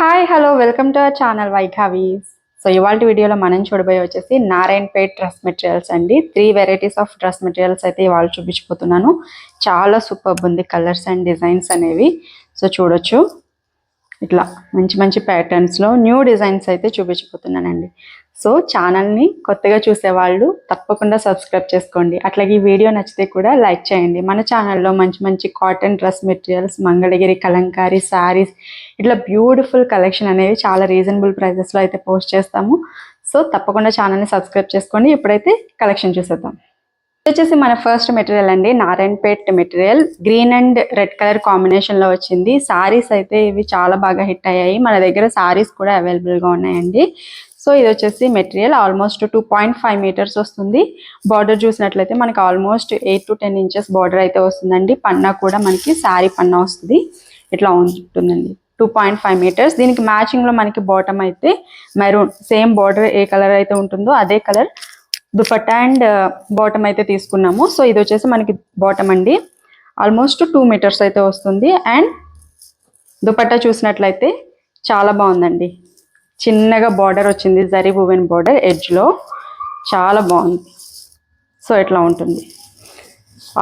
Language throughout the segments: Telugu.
Hi hello welcome to our channel వైఘావీస్. సో ఇవాళ వీడియోలో మనం చూడబోయే వచ్చేసి నారాయణపేట్ డ్రెస్ మెటీరియల్స్ అండి. 3 వెరైటీస్ ఆఫ్ డ్రెస్ మెటీరియల్స్ అయితే ఇవాళ చూపించిపోతున్నాను. చాలా సూపర్బ్ ఉంది కలర్స్ అండ్ డిజైన్స్ అనేవి. సో చూడొచ్చు ఇట్లా మంచి మంచి ప్యాటర్న్స్లో న్యూ డిజైన్స్ అయితే చూపించిపోతున్నానండి. సో ఛానల్ని కొత్తగా చూసేవాళ్ళు తప్పకుండా సబ్స్క్రైబ్ చేసుకోండి. అట్లాగే ఈ వీడియో నచ్చితే కూడా లైక్ చేయండి. మన ఛానల్లో మంచి మంచి cotton dress materials, Mangalagiri, Kalamkari, saris ఇట్లా బ్యూటిఫుల్ కలెక్షన్ అనేవి చాలా రీజనబుల్ ప్రైజెస్లో అయితే పోస్ట్ చేస్తాము. సో తప్పకుండా ఛానల్ని సబ్స్క్రైబ్ చేసుకోండి. ఇప్పుడైతే కలెక్షన్ చూసేద్దాం. వచ్చేసి మన ఫస్ట్ మెటీరియల్ అండి, Narayanpet material. Green and red colour కాంబినేషన్లో వచ్చింది. సారీస్ అయితే ఇవి చాలా బాగా హిట్ అయ్యాయి. మన దగ్గర సారీస్ కూడా అవైలబుల్గా ఉన్నాయండి. సో ఇది వచ్చేసి మెటీరియల్ ఆల్మోస్ట్ 2.5 మీటర్స్ వస్తుంది. బార్డర్ చూసినట్లయితే మనకి ఆల్మోస్ట్ 8 to 10 ఇంచెస్ బార్డర్ అయితే వస్తుందండి. పన్నా కూడా మనకి శారీ పన్నా వస్తుంది. ఇట్లా ఉంటుందండి. 2.5 మీటర్స్. దీనికి మ్యాచింగ్లో మనకి బాటమ్ అయితే మెరూన్, సేమ్ బార్డర్ ఏ కలర్ అయితే ఉంటుందో అదే కలర్ దుపట్టా అండ్ బాటమ్ అయితే తీసుకున్నాము. సో ఇది వచ్చేసి మనకి బాటమ్ అండి. ఆల్మోస్ట్ 2 మీటర్స్ అయితే వస్తుంది. అండ్ దుపట్టా చూసినట్లయితే చాలా బాగుందండి. చిన్నగా బార్డర్ వచ్చింది, జరీ వువెన్ బార్డర్ ఎడ్జ్లో, చాలా బాగుంది. సో ఇట్లా ఉంటుంది.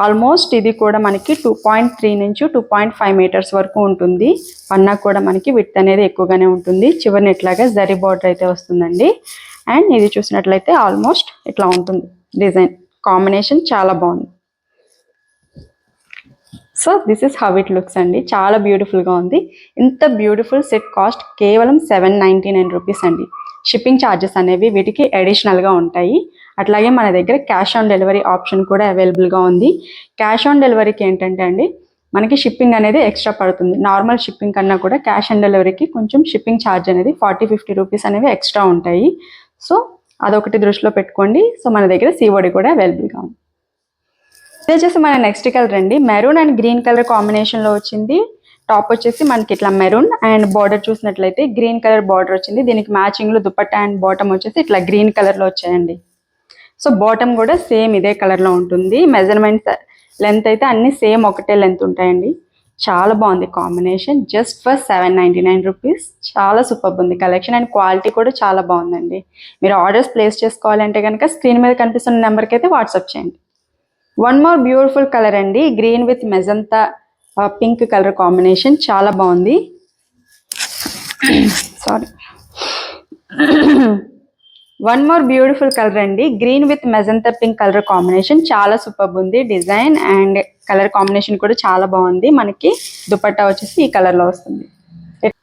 ఆల్మోస్ట్ ఇది కూడా మనకి 2.3 నుంచి 2.5 మీటర్స్ వరకు ఉంటుంది. పన్నా కూడా మనకి విడ్త్ అనేది ఎక్కువగానే ఉంటుంది. చివరిని ఇట్లాగా జరీ బార్డర్ అయితే వస్తుందండి. అండ్ ఇది చూసినట్లయితే ఆల్మోస్ట్ ఇట్లా ఉంటుంది. డిజైన్ కాంబినేషన్ చాలా బాగుంది. So this is how it looks అండి. చాలా బ్యూటిఫుల్గా ఉంది. ఇంత బ్యూటిఫుల్ సెట్ కాస్ట్ కేవలం 799 రూపీస్ అండి. షిప్పింగ్ ఛార్జెస్ అనేవి వీటికి అడిషనల్గా ఉంటాయి. అట్లాగే మన దగ్గర క్యాష్ ఆన్ డెలివరీ ఆప్షన్ కూడా అవైలబుల్గా ఉంది. క్యాష్ ఆన్ డెలివరీకి ఏంటంటే అండి మనకి షిప్పింగ్ అనేది ఎక్స్ట్రా పడుతుంది. నార్మల్ షిప్పింగ్ కన్నా కూడా క్యాష్ ఆన్ డెలివరీకి కొంచెం షిప్పింగ్ ఛార్జ్ అనేది 40-50 రూపీస్ అనేవి ఎక్స్ట్రా ఉంటాయి. సో అదొకటి దృష్టిలో పెట్టుకోండి. సో మన దగ్గర COD కూడా అవైలబుల్గా ఉంది. ఇది వచ్చేసి మన నెక్స్ట్ కలర్ అండి. మెరూన్ అండ్ గ్రీన్ కలర్ కాంబినేషన్లో వచ్చింది. టాప్ వచ్చేసి మనకి ఇట్లా మెరూన్ అండ్ బార్డర్ చూసినట్లయితే గ్రీన్ కలర్ బార్డర్ వచ్చింది. దీనికి మ్యాచింగ్లో దుపట్టా అండ్ బాటమ్ వచ్చేసి ఇట్లా గ్రీన్ కలర్లో వచ్చాయండి. సో బాటమ్ కూడా సేమ్ ఇదే కలర్లో ఉంటుంది. మెజర్మెంట్స్ లెంత్ అయితే అన్ని సేమ్ ఒకటే లెంత్ ఉంటాయండి. చాలా బాగుంది కాంబినేషన్. Just for 799 rupees. చాలా సూపర్ ఉంది కలెక్షన్ అండ్ క్వాలిటీ కూడా చాలా బాగుందండి. మీరు ఆర్డర్స్ ప్లేస్ చేసుకోవాలంటే కనుక స్క్రీన్ మీద కనిపిస్తున్న నెంబర్కి అయితే వాట్సాప్ చేయండి. వన్ మోర్ బ్యూటిఫుల్ కలర్ అండి, green with magenta pink colour combination చాలా బాగుంది. Sorry, one more beautiful colour అండి, green with magenta pink colour combination చాలా సూపర్ ఉంది. డిజైన్ అండ్ కలర్ కాంబినేషన్ కూడా చాలా బాగుంది. మనకి దుపట్టా వచ్చేసి ఈ కలర్లో వస్తుంది.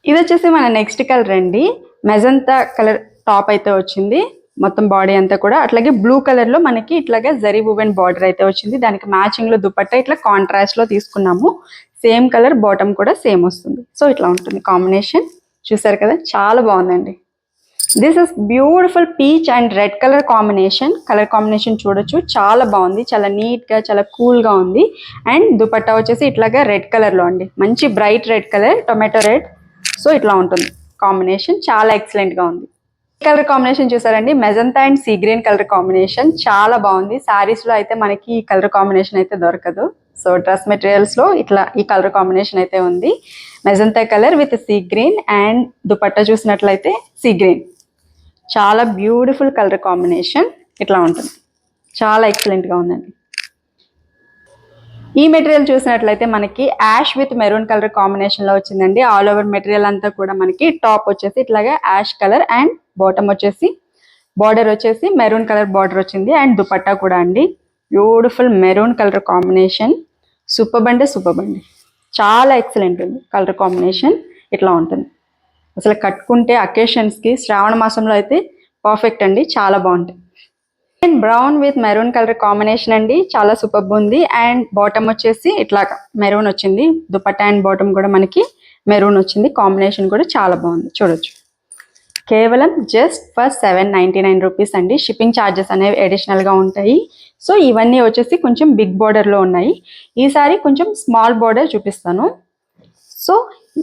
ఇది వచ్చేసి మన నెక్స్ట్ కలర్ అండి. మెజంతా కలర్ టాప్ అయితే వచ్చింది, మొత్తం బాడీ అంతా కూడా. అట్లాగే బ్లూ కలర్లో మనకి ఇట్లాగే జరీ వువెన్ బార్డర్ అయితే వచ్చింది. దానికి మ్యాచింగ్లో దుపట్టా ఇట్లా కాంట్రాస్ట్లో తీసుకున్నాము. సేమ్ కలర్ బాటమ్ కూడా సేమ్ వస్తుంది. సో ఇట్లా ఉంటుంది కాంబినేషన్. చూసారు కదా, చాలా బాగుందండి. This is beautiful peach and red colour combination. Colour combination చూడొచ్చు, చాలా బాగుంది. చాలా నీట్గా, చాలా కూల్గా ఉంది. అండ్ దుపట్టా వచ్చేసి ఇట్లాగా రెడ్ కలర్లో అండి, మంచి bright red colour, tomato red. So ఇట్లా ఉంటుంది కాంబినేషన్, చాలా ఎక్సలెంట్గా ఉంది. కలర్ కాంబినేషన్ చూసారండి, magenta and sea green colour combination చాలా బాగుంది. శారీస్లో అయితే మనకి ఈ కలర్ కాంబినేషన్ అయితే దొరకదు. సో డ్రెస్ మెటీరియల్స్లో ఇట్లా ఈ కలర్ కాంబినేషన్ అయితే ఉంది. Magenta colour with sea green and dupatta చూసినట్లయితే సీ గ్రీన్. చాలా బ్యూటిఫుల్ కలర్ కాంబినేషన్ ఇట్లా ఉంటుంది. చాలా ఎక్సలెంట్గా ఉందండి. ఈ మెటీరియల్ చూసినట్లయితే మనకి యాష్ విత్ మెరూన్ కలర్ కాంబినేషన్లో వచ్చిందండి. ఆల్ ఓవర్ మెటీరియల్ అంతా కూడా మనకి టాప్ వచ్చేసి ఇట్లాగా యాష్ కలర్ అండ్ బాటమ్ వచ్చేసి బార్డర్ వచ్చేసి మెరూన్ కలర్ బార్డర్ వచ్చింది. అండ్ దుపట్టా కూడా అండి beautiful maroon colour combination. Super అండి, సూపర్ అండి. చాలా ఎక్సలెంట్ ఉంది కలర్ కాంబినేషన్. ఇట్లా ఉంటుంది. అసలు కట్టుకుంటే అకేషన్స్కి శ్రావణ మాసంలో అయితే పర్ఫెక్ట్ అండి, చాలా బాగుంటాయి. And brown with maroon colour combination అండి, చాలా సూపర్ ఉంది. అండ్ బాటమ్ వచ్చేసి ఇట్లా మెరూన్ వచ్చింది. దుపట్టా అండ్ బాటమ్ కూడా మనకి మెరూన్ వచ్చింది. కాంబినేషన్ కూడా చాలా బాగుంది. చూడొచ్చు. కేవలం జస్ట్ ఫర్ 799 రూపీస్ అండి. షిప్పింగ్ ఛార్జెస్ అనేవి అడిషనల్గా ఉంటాయి. సో ఇవన్నీ వచ్చేసి కొంచెం బిగ్ బార్డర్లో ఉన్నాయి. ఈసారి కొంచెం స్మాల్ బార్డర్ చూపిస్తాను. సో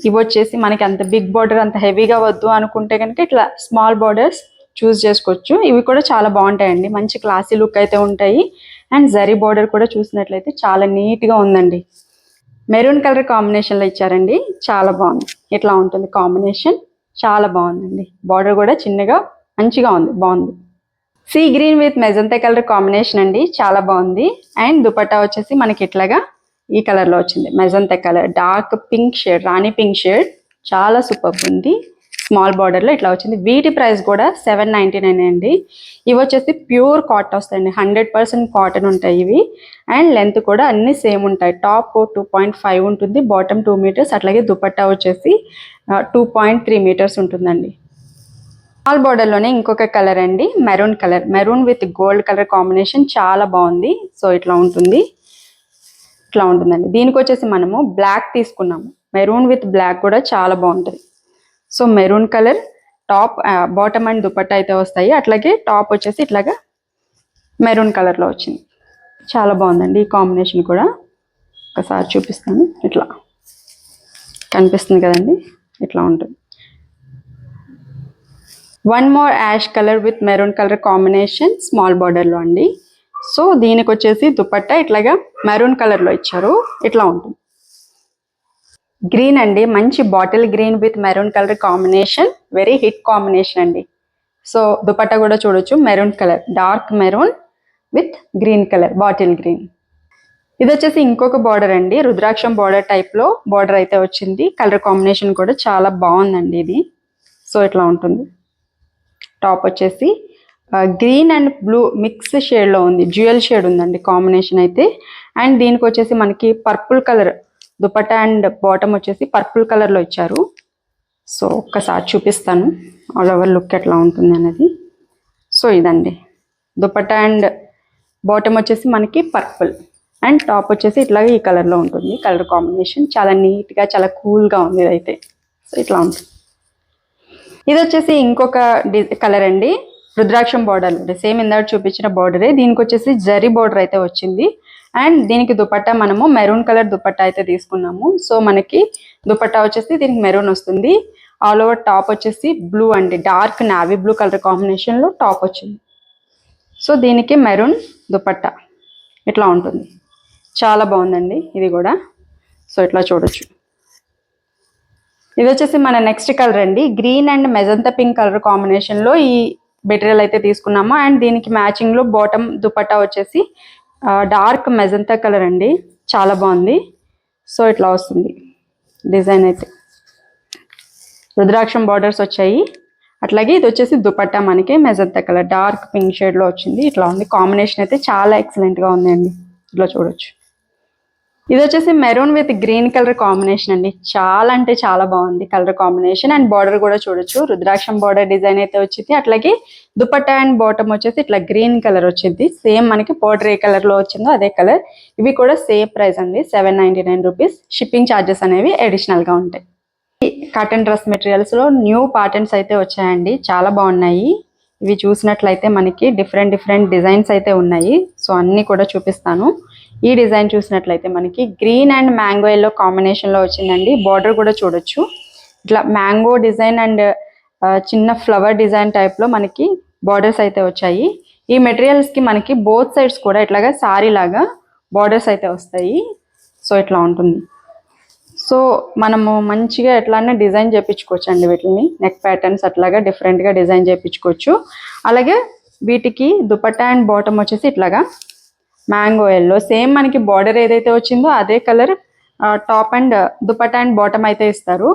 ఇవి వచ్చేసి మనకి అంత బిగ్ బార్డర్ అంత హెవీగా వద్దు అనుకుంటే కనుక ఇట్లా స్మాల్ బార్డర్స్ చూస్ చేసుకోవచ్చు. ఇవి కూడా చాలా బాగుంటాయండి, మంచి క్లాసీ లుక్ అయితే ఉంటాయి. అండ్ జరీ బార్డర్ కూడా చూసినట్లయితే చాలా నీట్గా ఉందండి. మెరూన్ కలర్ కాంబినేషన్లో ఇచ్చారండి, చాలా బాగుంది. ఇట్లా ఉంటుంది కాంబినేషన్. చాలా బాగుందండి. బార్డర్ కూడా చిన్నగా మంచిగా ఉంది, బాగుంది. Sea green with magenta colour combination అండి, చాలా బాగుంది. అండ్ దుపట్టా వచ్చేసి మనకి ఇట్లాగా ఈ కలర్లో వచ్చింది, magenta colour, dark pink shade, rani pink shade, చాలా సూపర్ ఉంది. స్మాల్ బార్డర్లో ఇట్లా వచ్చింది. వీటి ప్రైస్ కూడా 799 అండి. ఇవి వచ్చేసి ప్యూర్ కాటన్ వస్తాయండి, 100% కాటన్ ఉంటాయి ఇవి. అండ్ లెంత్ కూడా అన్ని సేమ్ ఉంటాయి. టాప్ 2.5 ఉంటుంది, బాటమ్ 2 మీటర్స్, అట్లాగే దుపట్టా వచ్చేసి 2.3 మీటర్స్ ఉంటుందండి. స్మాల్ బార్డర్లోనే ఇంకొక కలర్ అండి, maroon colour, maroon with gold colour combination, చాలా బాగుంది. సో ఇట్లా ఉంటుంది, ఇట్లా ఉంటుందండి. దీనికి వచ్చేసి మనము బ్లాక్ తీసుకున్నాము, మెరూన్ విత్ బ్లాక్ కూడా చాలా బాగుంటుంది. So maroon colour top, bottom and dupatta అయితే వస్తాయి. అట్లాగే టాప్ వచ్చేసి ఇట్లాగా మెరూన్ కలర్లో వచ్చింది, చాలా బాగుందండి. ఈ కాంబినేషన్ కూడా ఒకసారి చూపిస్తాను. ఇట్లా కనిపిస్తుంది కదండి, ఇట్లా ఉంటుంది. One more ash colour with maroon colour combination, small బార్డర్లో అండి. సో దీనికి వచ్చేసి దుపట్టా ఇట్లాగా మెరూన్ కలర్లో ఇచ్చారు, ఇట్లా ఉంటుంది. గ్రీన్ అండి, మంచి bottle green with maroon colour combination, very hit combination అండి. సో దుపట్టా కూడా చూడొచ్చు, maroon colour, dark maroon with green colour, bottle green. ఇది వచ్చేసి ఇంకొక బార్డర్ అండి, రుద్రాక్షం బార్డర్ టైప్లో బార్డర్ అయితే వచ్చింది. కలర్ కాంబినేషన్ కూడా చాలా బాగుందండి ఇది. సో ఇట్లా ఉంటుంది. టాప్ వచ్చేసి గ్రీన్ అండ్ బ్లూ మిక్స్ షేడ్లో ఉంది, డ్యూయల్ షేడ్ ఉందండి కాంబినేషన్ అయితే. అండ్ దీనికి వచ్చేసి మనకి purple colour dupatta and bottom వచ్చేసి పర్పుల్ కలర్లో ఇచ్చారు. సో ఒక్కసారి చూపిస్తాను ఆల్ ఓవర్ లుక్ ఎట్లా ఉంటుంది అనేది. సో ఇదండి దుపట్టా అండ్ బాటమ్ వచ్చేసి మనకి పర్పుల్, అండ్ టాప్ వచ్చేసి ఇట్లాగే ఈ కలర్లో ఉంటుంది. కలర్ కాంబినేషన్ చాలా నీట్గా, చాలా కూల్గా ఉంది ఇదైతే. సో ఇట్లా ఉంటుంది. ఇది వచ్చేసి ఇంకొక కలర్ అండి, రుద్రాక్షం బార్డర్, సేమ్ ఇందాక చూపించిన బార్డరే. దీనికి వచ్చేసి జరీ బార్డర్ అయితే వచ్చింది. అండ్ దీనికి దుపట్టా మనము మెరూన్ కలర్ దుపట్టా అయితే తీసుకున్నాము. సో మనకి దుపట్టా వచ్చేసి దీనికి మెరూన్ వస్తుంది. ఆల్ ఓవర్ టాప్ వచ్చేసి బ్లూ అండి, డార్క్ నావీ బ్లూ కలర్ కాంబినేషన్లో టాప్ వచ్చింది. సో దీనికి మెరూన్ దుపట్టా ఇట్లా ఉంటుంది, చాలా బాగుందండి ఇది కూడా. సో ఇట్లా చూడొచ్చు. ఇది వచ్చేసి మన నెక్స్ట్ కలర్ అండి, green and magenta pink colour కాంబినేషన్లో ఈ మెటీరియల్ అయితే తీసుకున్నాము. అండ్ దీనికి మ్యాచింగ్లో బాటమ్ దుపట్టా వచ్చేసి డార్క్ మెజంతా కలర్ అండి, చాలా బాగుంది. సో ఇట్లా వస్తుంది డిజైన్ అయితే. రుద్రాక్షం బార్డర్స్ వచ్చాయి. అట్లాగే ఇది వచ్చేసి దుపట్టా మనకి మెజంతా కలర్, డార్క్ పింక్ షేడ్లో వచ్చింది. ఇట్లా ఉంది కాంబినేషన్ అయితే, చాలా ఎక్సలెంట్గా ఉందండి. ఇట్లా చూడొచ్చు. ఇది వచ్చేసి maroon with green colour combination అండి, చాలా అంటే చాలా బాగుంది కలర్ కాంబినేషన్. అండ్ బార్డర్ కూడా చూడొచ్చు, రుద్రాక్షం బార్డర్ డిజైన్ అయితే వచ్చింది. అట్లాగే దుపట్టా అండ్ బాటమ్ వచ్చేసి ఇట్లా గ్రీన్ కలర్ వచ్చింది. సేమ్ మనకి బార్డర్ ఏ కలర్లో వచ్చిందో అదే కలర్. ఇవి కూడా సేమ్ ప్రైస్ అండి, 799 రూపీస్. షిప్పింగ్ ఛార్జెస్ అనేవి అడిషనల్గా ఉంటాయి. కాటన్ డ్రెస్ మెటీరియల్స్లో న్యూ ప్యాటర్న్స్ అయితే వచ్చాయండి, చాలా బాగున్నాయి. ఇవి చూసినట్లయితే మనకి డిఫరెంట్ డిజైన్స్ అయితే ఉన్నాయి. సో అన్నీ కూడా చూపిస్తాను. ఈ డిజైన్ చూసినట్లయితే మనకి గ్రీన్ అండ్ మ్యాంగో ఎల్లో కాంబినేషన్లో వచ్చిందండి. బార్డర్ కూడా చూడొచ్చు, ఇట్లా మ్యాంగో డిజైన్ అండ్ చిన్న ఫ్లవర్ డిజైన్ టైప్లో మనకి బార్డర్స్ అయితే వచ్చాయి. ఈ మెటీరియల్స్కి మనకి బోత్ సైడ్స్ కూడా ఇట్లాగా సారీ లాగా బార్డర్స్ అయితే వస్తాయి. సో ఇట్లా ఉంటుంది. సో మనము మంచిగా ఎట్లానే డిజైన్ చేయించుకోవచ్చు అండి వీటిని, నెక్ ప్యాటర్న్స్ అట్లాగా డిఫరెంట్గా డిజైన్ చేయించుకోవచ్చు. అలాగే వీటికి దుపట్టా అండ్ బాటమ్ వచ్చేసి ఇట్లాగా మ్యాంగో ఎల్లో, సేమ్ మనకి బార్డర్ ఏదైతే వచ్చిందో అదే colour top and dupatta and bottom అయితే ఇస్తారు.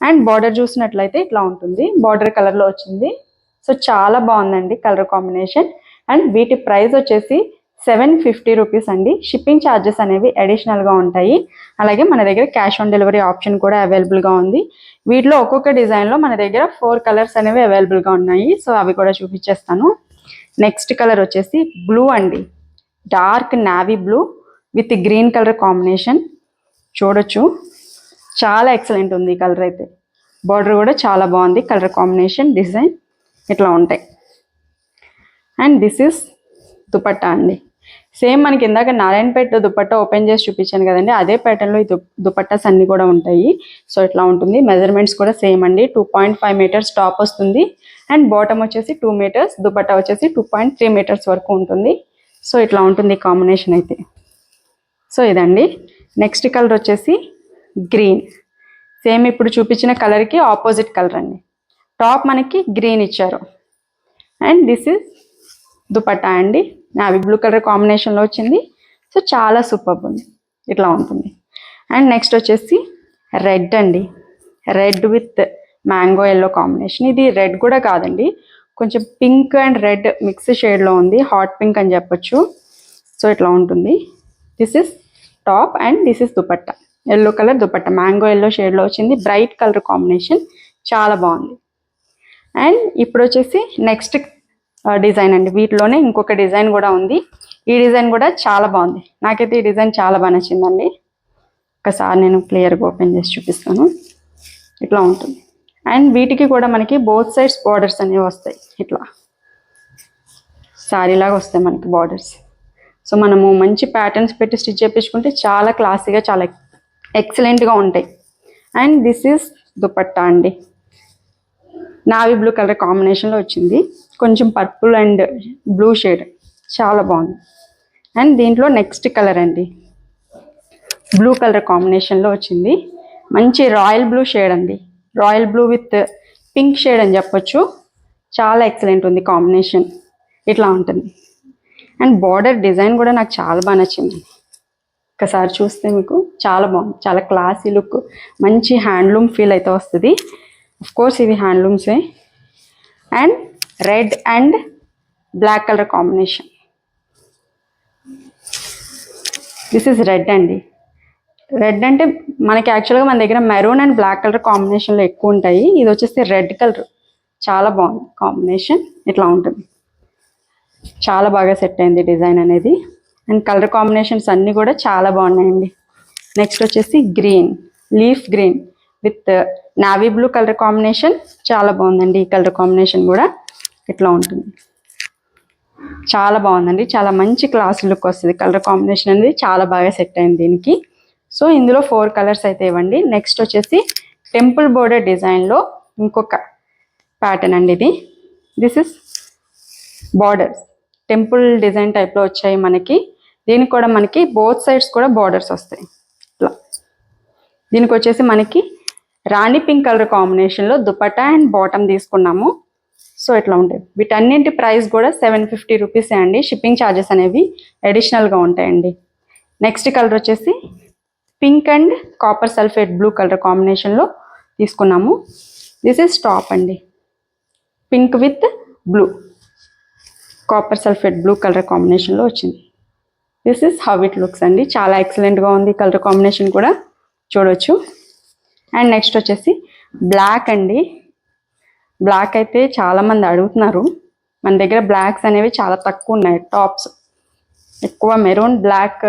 అండ్ బార్డర్ చూసినట్లయితే ఇట్లా ఉంటుంది, బార్డర్ కలర్లో వచ్చింది. సో చాలా బాగుందండి కలర్ కాంబినేషన్. అండ్ వీటి ప్రైస్ వచ్చేసి 750 రూపీస్ అండి. షిప్పింగ్ ఛార్జెస్ అనేవి అడిషనల్గా ఉంటాయి. అలాగే మన దగ్గర క్యాష్ ఆన్ డెలివరీ ఆప్షన్ కూడా అవైలబుల్గా ఉంది. వీటిలో ఒక్కొక్క డిజైన్లో మన దగ్గర 4 కలర్స్ అనేవి అవైలబుల్గా ఉన్నాయి. సో అవి కూడా చూపించేస్తాను. నెక్స్ట్ కలర్ వచ్చేసి బ్లూ అండి, dark navy blue with green colour combination. చూడొచ్చు, చాలా ఎక్సలెంట్ ఉంది ఈ కలర్ అయితే. బార్డర్ కూడా చాలా బాగుంది, కలర్ కాంబినేషన్ డిజైన్ ఇట్లా ఉంటాయి. అండ్ దిస్ ఇస్ దుపట్టా అండి. సేమ్ మనకి ఇందాక నారాయణపేట దుపట్టా ఓపెన్ చేసి చూపించాను కదండి, అదే ప్యాటర్న్లో ఈ దుపట్టాస్ అన్నీ కూడా ఉంటాయి. సో ఇట్లా ఉంటుంది. మెజర్మెంట్స్ కూడా సేమ్ అండి, 2.5 మీటర్స్ టాప్ వస్తుంది. అండ్ బాటమ్ వచ్చేసి 2 మీటర్స్, దుపట్టా వచ్చేసి 2.3 మీటర్స్ వరకు ఉంటుంది. సో ఇట్లా ఉంటుంది కాంబినేషన్ అయితే. సో ఇదండి. నెక్స్ట్ కలర్ వచ్చేసి గ్రీన్, సేమ్ ఇప్పుడు చూపించిన కలర్కి ఆపోజిట్ కలర్ అండి. టాప్ మనకి గ్రీన్ ఇచ్చారు. అండ్ దిస్ ఇస్ దుపట్టా అండి, నావీ బ్లూ కలర్ కాంబినేషన్లో వచ్చింది. సో చాలా సూపర్ ఉంది, ఇట్లా ఉంటుంది. అండ్ నెక్స్ట్ వచ్చేసి రెడ్ అండి, red with mango yellow combination. ఇది రెడ్ కూడా కాదండి, కొంచెం పింక్ అండ్ రెడ్ మిక్స్ షేడ్లో ఉంది, హాట్ పింక్ అని చెప్పొచ్చు. సో ఇట్లా ఉంటుంది. This is top and this is dupatta, yellow colour dupatta, mango yellow షేడ్లో వచ్చింది, బ్రైట్ కలర్ కాంబినేషన్, చాలా బాగుంది. అండ్ ఇప్పుడు వచ్చేసి నెక్స్ట్ డిజైన్ అండి, వీటిలోనే ఇంకొక డిజైన్ కూడా ఉంది. ఈ డిజైన్ కూడా చాలా బాగుంది, నాకైతే ఈ డిజైన్ చాలా బాగా నచ్చిందండి. ఒకసారి నేను క్లియర్గా ఓపెన్ చేసి చూపిస్తాను. ఇట్లా ఉంటుంది. అండ్ వీటికి కూడా మనకి బోత్ సైడ్స్ బార్డర్స్ అనేవి వస్తాయి, ఇట్లా శారీలాగా వస్తాయి మనకి బార్డర్స్. సో మనము మంచి ప్యాటర్న్స్ పెట్టి స్టిచ్ చేయించుకుంటే చాలా క్లాసీగా, చాలా ఎక్సలెంట్గా ఉంటాయి. అండ్ దిస్ ఈస్ దుపట్టా అండి, నావీ బ్లూ కలర్ కాంబినేషన్లో వచ్చింది, కొంచెం పర్పుల్ అండ్ బ్లూ షేడ్, చాలా బాగుంది. అండ్ దీంట్లో నెక్స్ట్ కలర్ అండి, బ్లూ కలర్ కాంబినేషన్లో వచ్చింది, మంచి రాయల్ బ్లూ షేడ్ అండి, royal blue with pink shade అని చెప్పొచ్చు, చాలా ఎక్సలెంట్ ఉంది కాంబినేషన్, ఇట్లా ఉంటుంది. అండ్ బార్డర్ డిజైన్ కూడా నాకు చాలా బాగా నచ్చింది. ఒకసారి చూస్తే మీకు చాలా బాగుంది, చాలా క్లాసీ లుక్, మంచి హ్యాండ్లూమ్ ఫీల్ అయితే వస్తుంది. కోర్స్ ఇవి హ్యాండ్లూమ్సే. And red and black colour combination, this is red అండి. రెడ్ అంటే మనకి యాక్చువల్గా మన దగ్గర మెరూన్ అండ్ బ్లాక్ కలర్ కాంబినేషన్లో ఎక్కువ ఉంటాయి, ఇది వచ్చేసి రెడ్ కలర్, చాలా బాగుంది కాంబినేషన్, ఇట్లా ఉంటుంది. చాలా బాగా సెట్ అయింది డిజైన్ అనేది. అండ్ కలర్ కాంబినేషన్స్ అన్నీ కూడా చాలా బాగున్నాయండి. నెక్స్ట్ వచ్చేసి green, leaf green with navy blue colour combination, చాలా బాగుందండి. ఈ కలర్ కాంబినేషన్ కూడా ఇట్లా ఉంటుంది, చాలా బాగుందండి, చాలా మంచి క్లాస్ లుక్ వస్తుంది. కలర్ కాంబినేషన్ అనేది చాలా బాగా సెట్ అయింది దీనికి. సో ఇందులో 4 కలర్స్ అయితే ఇవ్వండి. నెక్స్ట్ వచ్చేసి టెంపుల్ బోర్డర్ డిజైన్లో ఇంకొక ప్యాటర్న్ అండి ఇది. This is borders, temple design టైప్లో వచ్చాయి మనకి. దీనికి కూడా మనకి బోత్ సైడ్స్ కూడా బార్డర్స్ వస్తాయి ఇట్లా. దీనికి వచ్చేసి మనకి రాణి పింక్ కలర్ కాంబినేషన్లో దుపట్టా అండ్ బాటమ్ తీసుకున్నాము. సో ఇట్లా ఉంటాయి. వీటన్నింటి ప్రైస్ కూడా 750 రూపీసే అండి, షిప్పింగ్ ఛార్జెస్ అనేవి అడిషనల్గా ఉంటాయండి. నెక్స్ట్ కలర్ వచ్చేసి pink and copper sulphate blue colour కాంబినేషన్లో తీసుకున్నాము. దిస్ ఇస్ టాప్ అండి, pink with blue, copper sulphate blue colour కాంబినేషన్లో వచ్చింది. This is how it looks అండి, చాలా ఎక్సలెంట్గా ఉంది కలర్ కాంబినేషన్ కూడా, చూడవచ్చు. అండ్ నెక్స్ట్ వచ్చేసి బ్లాక్ అండి, బ్లాక్ అయితే చాలామంది అడుగుతున్నారు. మన దగ్గర బ్లాక్స్ అనేవి చాలా తక్కువ ఉన్నాయి, టాప్స్ ఎక్కువ మెరూన్ బ్లాక్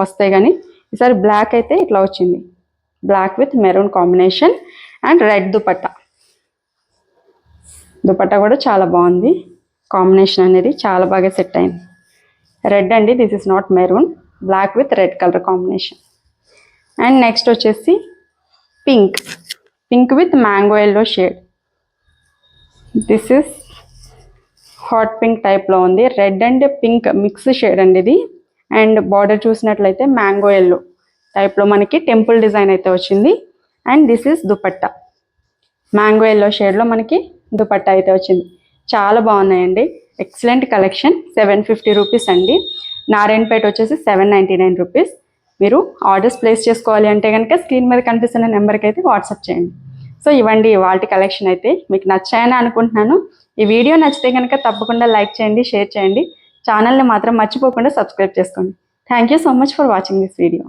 వస్తాయి, కానీ ఈసారి బ్లాక్ అయితే ఇట్లా వచ్చింది, black with maroon combination and red dupatta. Dupatta కూడా చాలా బాగుంది, కాంబినేషన్ అనేది చాలా బాగా సెట్ అయింది. రెడ్ అండి, this is not maroon, black with red colour combination. And next వచ్చేసి pink, pink with mango yellow shade. This is hot pink టైప్లో ఉంది, red and pink mix shade అండి ఇది. అండ్ బార్డర్ చూసినట్లయితే మ్యాంగో ఎల్లో టైప్లో మనకి టెంపుల్ డిజైన్ అయితే వచ్చింది. And this is dupatta, mango yellow షేడ్లో మనకి దుపట్టా అయితే వచ్చింది. చాలా బాగున్నాయండి, ఎక్సలెంట్ కలెక్షన్. 750 రూపీస్ అండి. నారాయణపేట వచ్చేసి 799 రూపీస్. మీరు ఆర్డర్స్ ప్లేస్ చేసుకోవాలి అంటే కనుక స్క్రీన్ మీద కనిపిస్తున్న నెంబర్కి అయితే వాట్సాప్ చేయండి. సో ఇవ్వండి వాటి కలెక్షన్ అయితే మీకు నచ్చాయని అనుకుంటున్నాను. ఈ వీడియో నచ్చితే కనుక తప్పకుండా లైక్ చేయండి, షేర్ చేయండి. ఛానల్ని మాత్రం మర్చిపోకుండా సబ్స్క్రైబ్ చేసుకోండి. Thank you so much for watching this video.